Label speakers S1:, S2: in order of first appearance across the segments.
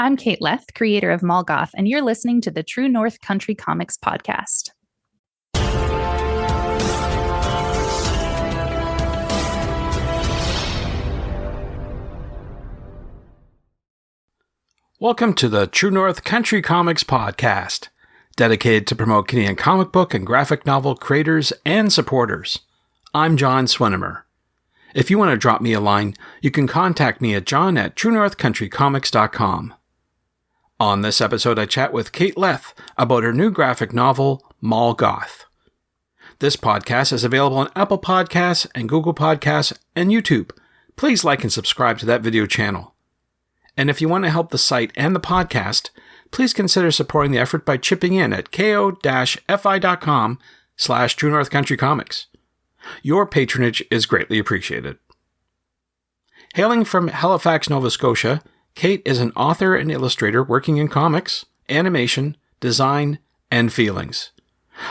S1: I'm Kate Leth, creator of Mall Goth, and you're listening to the True North Country Comics podcast.
S2: Welcome to the True North Country Comics podcast, dedicated to promote Canadian comic book and graphic novel creators and supporters. I'm John Swinimer. If you want to drop me a line, you can contact me at john@truenorthcountrycomics.com. On this episode, I chat with Kate Leth about her new graphic novel, Mall Goth. This podcast is available on Apple Podcasts and Google Podcasts and YouTube. Please like and subscribe to that video channel. And if you want to help the site and the podcast, please consider supporting the effort by chipping in at ko-fi.com/True North Country Comics. Your patronage is greatly appreciated. Hailing from Halifax, Nova Scotia, Kate is an author and illustrator working in comics, animation, design, and feelings.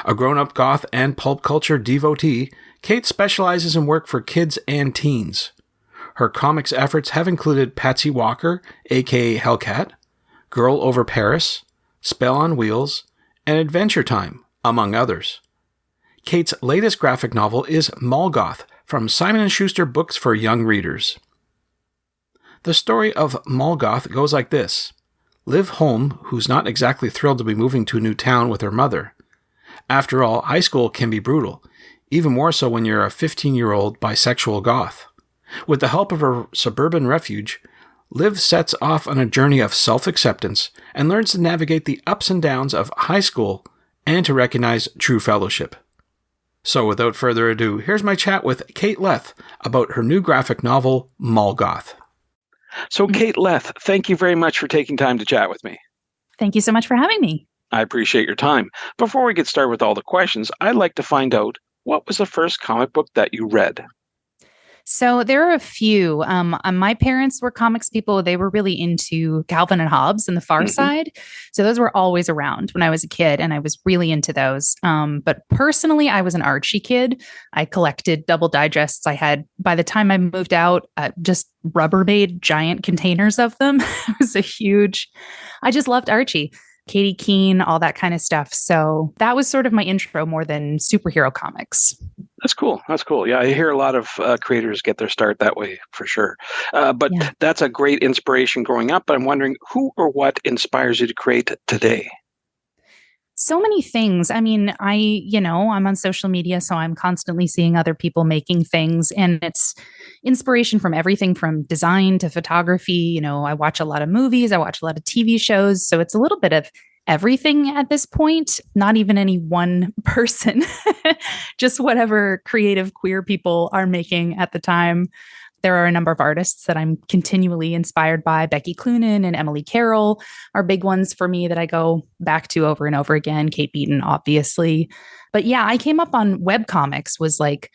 S2: A grown-up goth and pulp culture devotee, Kate specializes in work for kids and teens. Her comics efforts have included Patsy Walker, aka Hellcat, Girl Over Paris, Spell on Wheels, and Adventure Time, among others. Kate's latest graphic novel is Mall Goth from Simon & Schuster Books for Young Readers. The story of Mall Goth goes like this. Liv Holm, who's not exactly thrilled to be moving to a new town with her mother. After all, high school can be brutal, even more so when you're a 15-year-old bisexual goth. With the help of her suburban refuge, Liv sets off on a journey of self-acceptance and learns to navigate the ups and downs of high school and to recognize true fellowship. So without further ado, here's my chat with Kate Leth about her new graphic novel, Mall Goth. So Kate Leth, thank you very much for taking time to chat with me.
S1: Thank you so much for having me.
S2: I appreciate your time. Before we get started with all the questions, I'd like to find out, what was the first comic book that you read?
S1: So there are a few. My parents were comics people. They were really into Calvin and Hobbes and the Far Side. So those were always around when I was a kid, and I was really into those. But personally, I was an Archie kid. I collected double digests. I had, by the time I moved out, just Rubbermaid giant containers of them. It was I just loved Archie. Katie Keene, all that kind of stuff. So that was sort of my intro more than superhero comics.
S2: That's cool. Yeah, I hear a lot of creators get their start that way for sure. But that's a great inspiration growing up. But I'm wondering, who or what inspires you to create today?
S1: So many things. I mean, I'm on social media, so I'm constantly seeing other people making things, and it's inspiration from everything from design to photography. I watch a lot of movies, I watch a lot of TV shows, so it's a little bit of everything at this point, not even any one person, just whatever creative queer people are making at the time. There are a number of artists that I'm continually inspired by. Becky Cloonan and Emily Carroll are big ones for me that I go back to over and over again. Kate Beaton, obviously. But yeah, I came up on webcomics was like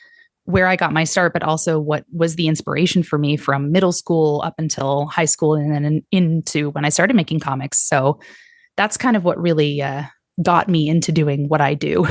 S1: where I got my start, but also what was the inspiration for me from middle school up until high school and then into when I started making comics. So that's kind of what really got me into doing what I do.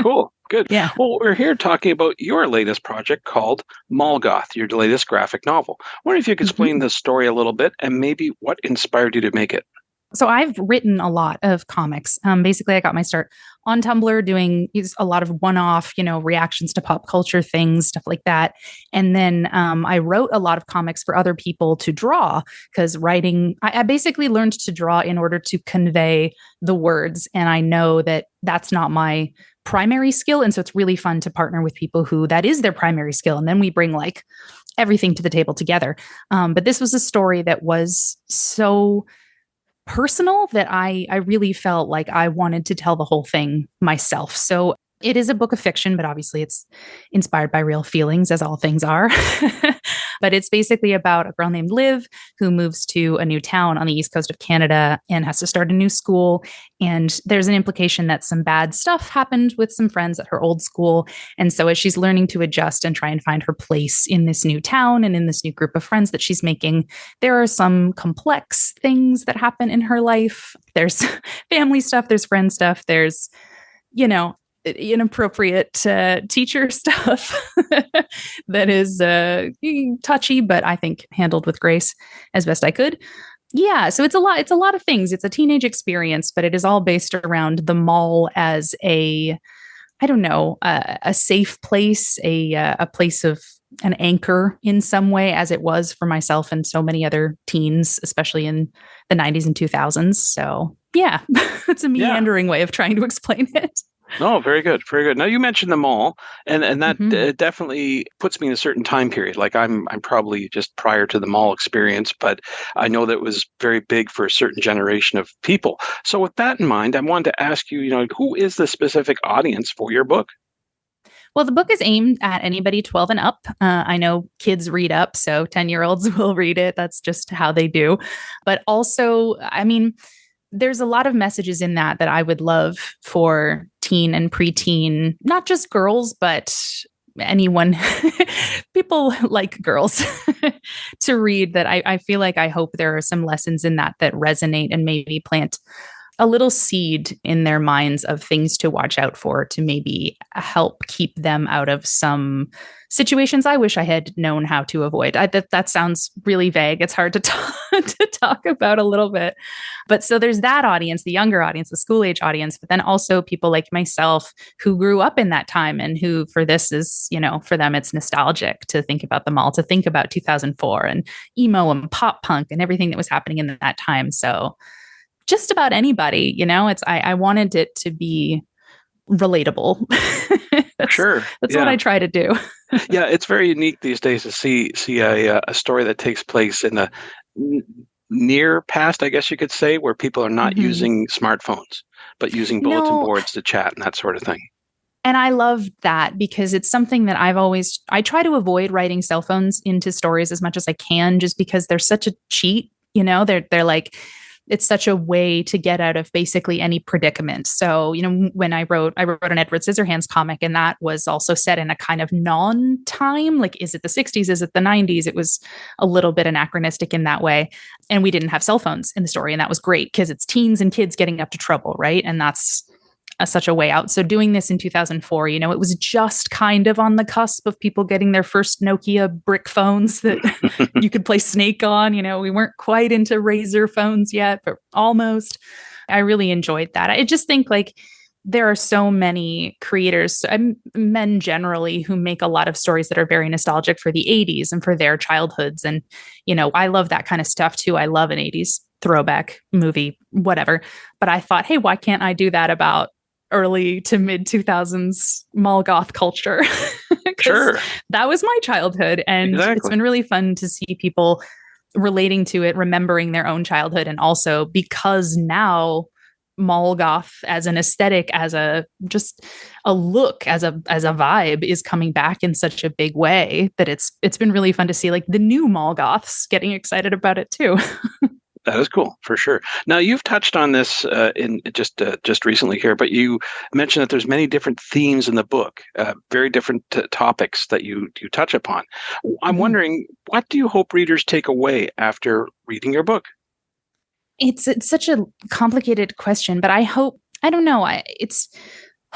S2: Cool. Good.
S1: Yeah.
S2: Well, we're here talking about your latest project called Mall Goth, your latest graphic novel. I wonder if you could explain the story a little bit and maybe what inspired you to make it.
S1: So I've written a lot of comics. Basically, I got my start on Tumblr doing a lot of one-off, reactions to pop culture things, stuff like that. And then I wrote a lot of comics for other people to draw because writing, I basically learned to draw in order to convey the words. And I know that that's not my primary skill. And so it's really fun to partner with people who that is their primary skill. And then we bring like everything to the table together. But this was a story that was so personal that I really felt like I wanted to tell the whole thing myself. So it is a book of fiction, but obviously it's inspired by real feelings, as all things are. But it's basically about a girl named Liv who moves to a new town on the east coast of Canada and has to start a new school. And there's an implication that some bad stuff happened with some friends at her old school. And so as she's learning to adjust and try and find her place in this new town and in this new group of friends that she's making, there are some complex things that happen in her life. There's family stuff, there's friend stuff, there's, inappropriate teacher stuff that is touchy, but I think handled with grace as best I could. Yeah, so it's a lot of things. It's a teenage experience, but it is all based around the mall as a, I don't know, a safe place, a place of an anchor in some way, as it was for myself and so many other teens, especially in the 90s and 2000s. So, yeah, it's a
S2: Yeah.
S1: meandering way of trying to explain it.
S2: No, very good, very good. Now you mentioned the mall, and that
S1: Hmm.
S2: definitely puts me in a certain time period. Like I'm probably just prior to the mall experience, but I know that it was very big for a certain generation of people. So with that in mind, I wanted to ask you, who is the specific audience for your book?
S1: Well, the book is aimed at anybody 12 and up. I know kids read up, so 10-year-olds will read it. That's just how they do. But also, I mean, there's a lot of messages in that I would love for teen and preteen, not just girls, but anyone, people like girls to read that I feel like I hope there are some lessons in that resonate and maybe plant a little seed in their minds of things to watch out for to maybe help keep them out of some situations I wish I had known how to avoid. That sounds really vague. It's hard to to talk about a little bit. But so there's that audience, the younger audience, the school age audience, but then also people like myself who grew up in that time and who for this is, for them it's nostalgic to think about the mall, to think about 2004 and emo and pop punk and everything that was happening in that time. So just about anybody, it's I wanted it to be relatable. that's
S2: Sure.
S1: that's what
S2: Yeah.
S1: I try to do.
S2: Yeah, it's very unique these days to see a story that takes place in the n- near past, I guess you could say, where people are not
S1: Hmm.
S2: using smartphones, but using bulletin
S1: No,
S2: boards to chat and that sort of thing.
S1: and I love that because it's something that I try to avoid writing cell phones into stories as much as I can, just because they're such a cheat. They're like it's such a way to get out of basically any predicament. So, when I wrote an Edward Scissorhands comic, and that was also set in a kind of non-time. Like, is it the 60s? Is it the 90s? It was a little bit anachronistic in that way. And we didn't have cell phones in the story. And that was great because it's teens and kids getting up to trouble, right? And that's such a way out. So doing this in 2004, it was just kind of on the cusp of people getting their first Nokia brick phones that you could play Snake on. We weren't quite into Razor phones yet, but almost. I really enjoyed that. I just think like there are so many creators, men generally, who make a lot of stories that are very nostalgic for the 80s and for their childhoods. And, I love that kind of stuff too. I love an 80s throwback movie, whatever. But I thought, hey, why can't I do that about early to mid 2000s mall goth culture? Because
S2: Sure,
S1: that was my childhood. And it's
S2: exactly.
S1: been really fun to see people relating to it, remembering their own childhood. And also because now mall goth as an aesthetic, as a just a look, as a vibe is coming back in such a big way that it's been really fun to see like the new mall goths getting excited about it too.
S2: That is cool for sure. Now you've touched on this in just recently here, but you mentioned that there's many different themes in the book, very different topics that you touch upon. I'm
S1: Mhm.
S2: wondering, what do you hope readers take away after reading your book?
S1: It's such a complicated question, but I hope I don't know. It's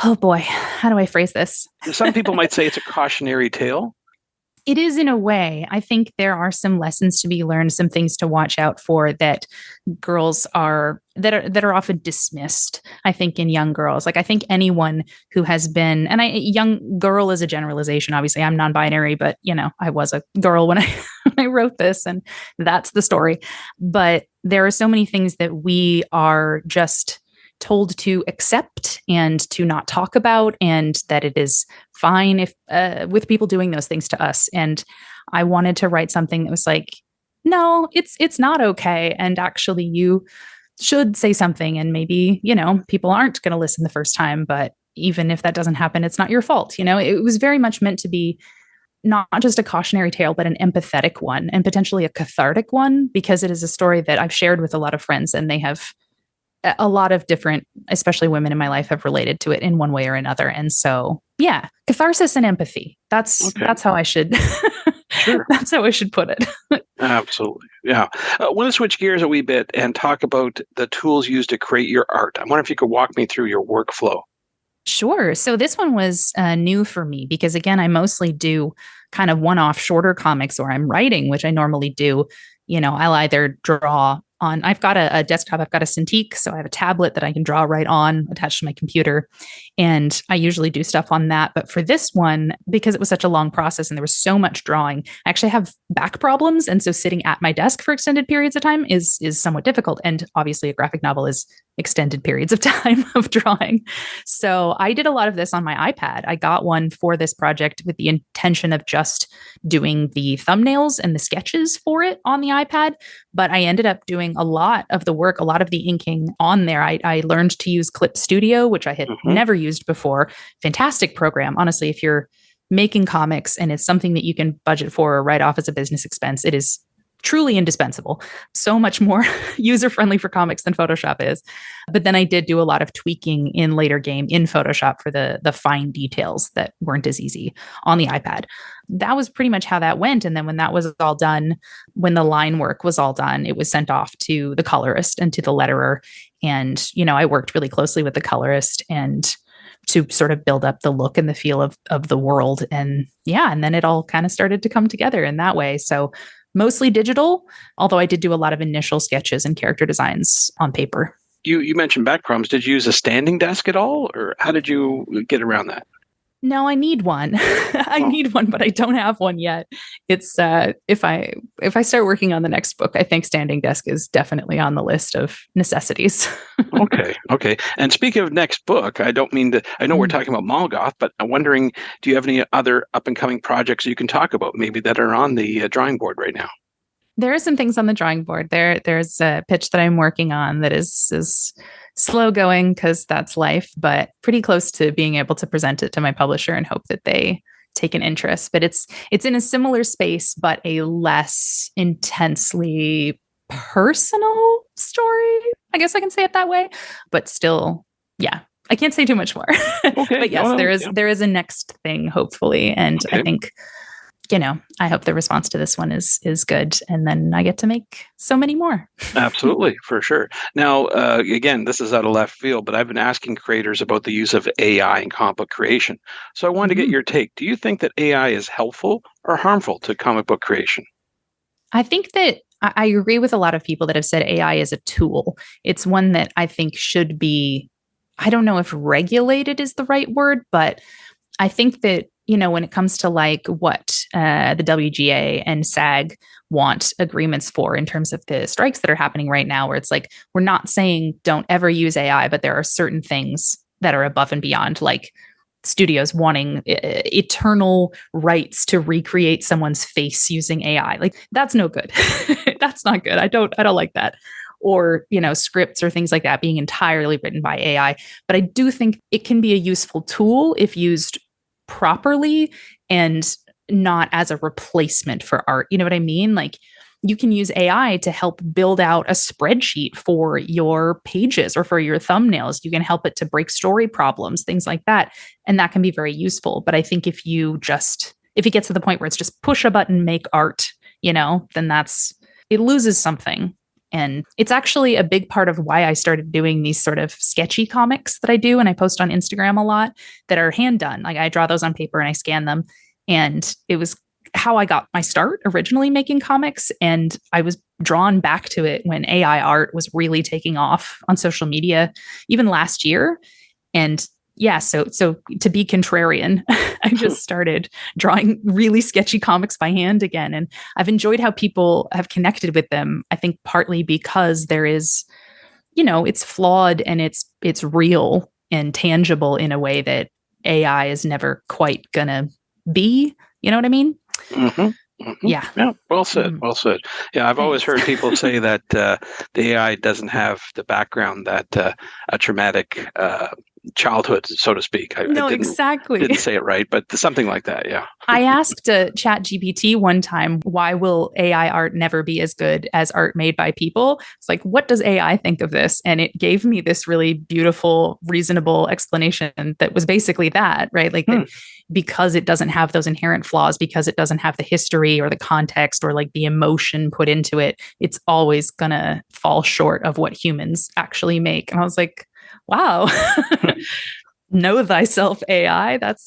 S1: oh boy, how do I phrase this?
S2: Some people might say it's a cautionary tale.
S1: It is in a way. I think there are some lessons to be learned, some things to watch out for that girls are often dismissed. I think in young girls, like I think anyone who has been, and young girl is a generalization. Obviously, I'm non-binary, but I was a girl when I when I wrote this, and that's the story. But there are so many things that we are just told to accept and to not talk about, and that it is fine if with people doing those things to us. And I wanted to write something that was like, no, it's not okay, and actually you should say something, and maybe people aren't going to listen the first time, but even if that doesn't happen, it's not your fault. It was very much meant to be not just a cautionary tale, but an empathetic one and potentially a cathartic one, because it is a story that I've shared with a lot of friends, and they have a lot of different, especially women in my life, have related to it in one way or another. And so, yeah, catharsis and empathy. That's
S2: Okay,
S1: that's how I should
S2: sure.
S1: that's how I should put it.
S2: Absolutely. Yeah. I want to switch gears a wee bit and talk about the tools used to create your art. I wonder if you could walk me through your workflow.
S1: Sure. So this one was new for me because again, I mostly do kind of one-off shorter comics, or I'm writing, which I normally do. I'll either draw I've got a desktop, I've got a Cintiq, so I have a tablet that I can draw right on attached to my computer. And I usually do stuff on that. But for this one, because it was such a long process and there was so much drawing, I actually have back problems. And so sitting at my desk for extended periods of time is somewhat difficult. And obviously a graphic novel is extended periods of time of drawing. So I did a lot of this on my iPad. I got one for this project with the intention of just doing the thumbnails and the sketches for it on the iPad. But I ended up doing a lot of the work, a lot of the inking on there. I learned to use Clip Studio, which I had never used before. Fantastic program. Honestly, if you're making comics and it's something that you can budget for or write off as a business expense, it is truly indispensable. So much more user-friendly for comics than Photoshop is. But then I did do a lot of tweaking in later game in Photoshop for the fine details that weren't as easy on the iPad. That was pretty much how that went. And then when that was all done, when the line work was all done, it was sent off to the colorist and to the letterer. And, I worked really closely with the colorist and to sort of build up the look and the feel of the world. And and then it all kind of started to come together in that way. So mostly digital, although I did do a lot of initial sketches and character designs on paper.
S2: You mentioned back problems. Did you use a standing desk at all, or how did you get around that?
S1: No, I need one. I need one, but I don't have one yet. It's if I start working on the next book, I think standing desk is definitely on the list of necessities.
S2: Okay. And speaking of next book, I don't mean to. I know we're talking about Mall Goth, but I'm wondering, do you have any other up and coming projects you can talk about, maybe that are on the drawing board right now?
S1: There are some things on the drawing board. There's a pitch that I'm working on that is slow going because that's life, but pretty close to being able to present it to my publisher and hope that they take an interest. But it's in a similar space, but a less intensely personal story. I guess I can say it that way, but still, I can't say too much more.
S2: Okay.
S1: But yes, there is a next thing, hopefully. And I think, I hope the response to this one is good. And then I get to make so many more.
S2: Absolutely, for sure. Now, again, this is out of left field, but I've been asking creators about the use of AI in comic book creation. So I wanted to get your take. Do you think that AI is helpful or harmful to comic book creation?
S1: I think that I agree with a lot of people that have said AI is a tool. It's one that I think should be, I don't know if regulated is the right word, but I think that, when it comes to like what the WGA and SAG want agreements for in terms of the strikes that are happening right now, where it's like, we're not saying don't ever use AI, but there are certain things that are above and beyond, like studios wanting eternal rights to recreate someone's face using AI. Like that's no good. That's not good. I don't like that. Or, scripts or things like that being entirely written by AI. But I do think it can be a useful tool if used properly and not as a replacement for art. You know what I mean? Like you can use AI to help build out a spreadsheet for your pages or for your thumbnails. You can help it to break story problems, things like that. And that can be very useful. But I think if it gets to the point where it's just push a button, make art, then it loses something. And it's actually a big part of why I started doing these sort of sketchy comics that I do. And I post on Instagram a lot that are hand done. Like I draw those on paper and I scan them. And it was how I got my start originally making comics. And I was drawn back to it when AI art was really taking off on social media, even last year. And so to be contrarian, I just started drawing really sketchy comics by hand again. And I've enjoyed how people have connected with them. I think partly because there is, it's flawed and it's real and tangible in a way that AI is never quite gonna be. You know what I mean?
S2: Mm-hmm. Mm-hmm.
S1: Yeah.
S2: Well said. Well said. Yeah. I've always heard people say that the AI doesn't have the background that a traumatic childhood, so to speak.
S1: Exactly.
S2: Didn't say it right, but something like that. Yeah.
S1: I asked ChatGPT one time, why will AI art never be as good as art made by people? It's like, what does AI think of this? And it gave me this really beautiful, reasonable explanation that was basically that, right? Like that because it doesn't have those inherent flaws, because it doesn't have the history or the context or like the emotion put into it, it's always gonna fall short of what humans actually make. And I was like, wow. Know thyself, AI. That's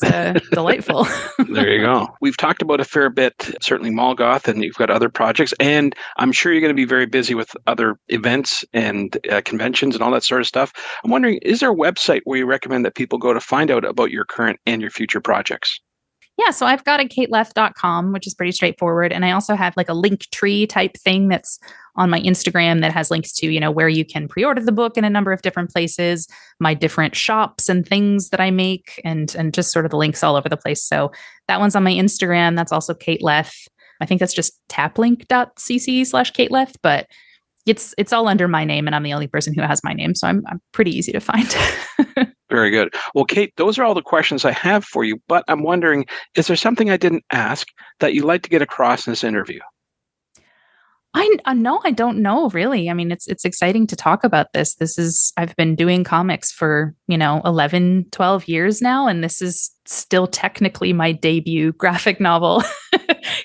S1: delightful.
S3: There you go. We've talked about a fair bit, certainly Mall Goth, and you've got other projects. And I'm sure you're going to be very busy with other events and conventions and all that sort of stuff. I'm wondering, is there a website where you recommend that people go to find out about your current and your future projects?
S1: Yeah, so I've got a kateleth.com, which is pretty straightforward. And I also have like a link tree type thing that's on my Instagram that has links to, where you can pre-order the book in a number of different places, my different shops and things that I make, and just sort of the links all over the place. So that one's on my Instagram. That's also Kate Leth. I think that's just taplink.cc/Kate Leth, but it's all under my name, and I'm the only person who has my name. So I'm pretty easy to find.
S3: Very good. Well, Kate, those are all the questions I have for you, but I'm wondering, is there something I didn't ask that you'd like to get across in this interview?
S1: No, I don't know really. I mean, it's exciting to talk about this. I've been doing comics for, 11, 12 years now, and this is still technically my debut graphic novel,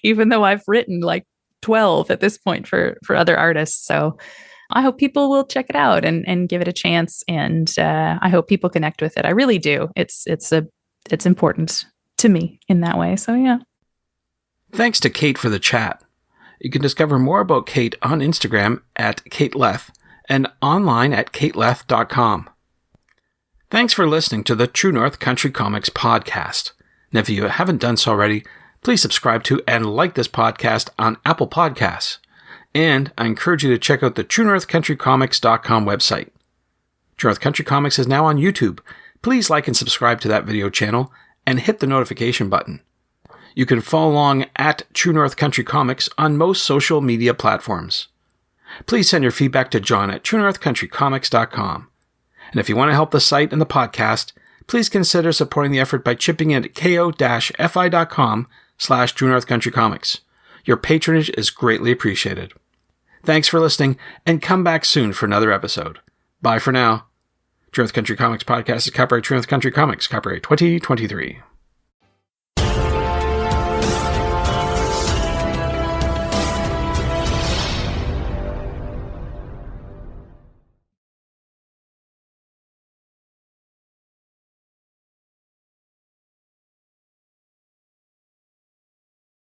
S1: even though I've written like 12 at this point for other artists. So I hope people will check it out and give it a chance. And I hope people connect with it. I really do. It's important to me in that way. So yeah.
S2: Thanks to Kate for the chat. You can discover more about Kate on Instagram at Kate Leth and online at kateleth.com. Thanks for listening to the True North Country Comics podcast. And if you haven't done so already, please subscribe to and like this podcast on Apple Podcasts. And I encourage you to check out the TrueNorthCountryComics.com website. True North Country Comics is now on YouTube. Please like and subscribe to that video channel and hit the notification button. You can follow along at True North Country Comics on most social media platforms. Please send your feedback to John at TrueNorthCountryComics.com. And if you want to help the site and the podcast, please consider supporting the effort by chipping in at ko-fi.com/True North Country Comics. Your patronage is greatly appreciated. Thanks for listening, and come back soon for another episode. Bye for now. True North Country Comics Podcast is copyright True North Country Comics, copyright 2023.